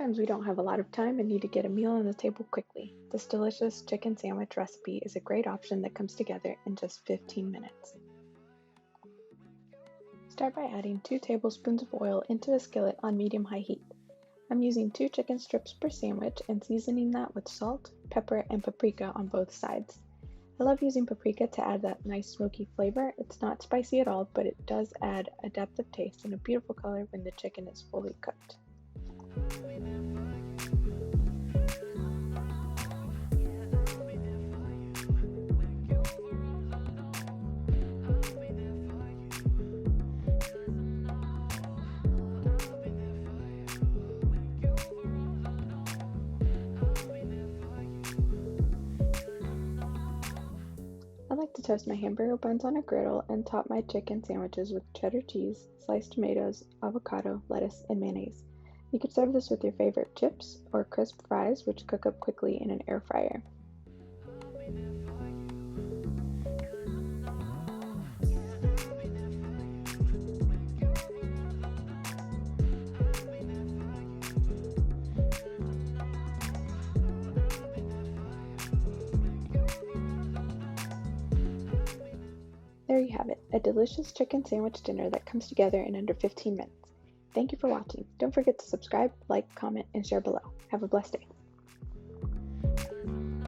Sometimes we don't have a lot of time and need to get a meal on the table quickly. This delicious chicken sandwich recipe is a great option that comes together in just 15 minutes. Start by adding 2 tablespoons of oil into a skillet on medium-high heat. I'm using 2 chicken strips per sandwich and seasoning that with salt, pepper, and paprika on both sides. I love using paprika to add that nice smoky flavor. It's not spicy at all, but it does add a depth of taste and a beautiful color when the chicken is fully cooked. I like to toast my hamburger buns on a griddle and top my chicken sandwiches with cheddar cheese, sliced tomatoes, avocado, lettuce, and mayonnaise. You could serve this with your favorite chips or crisp fries, which cook up quickly in an air fryer. There you have it, a delicious chicken sandwich dinner that comes together in under 15 minutes. Thank you for watching. Don't forget to subscribe, like, comment, and share below. Have a blessed day.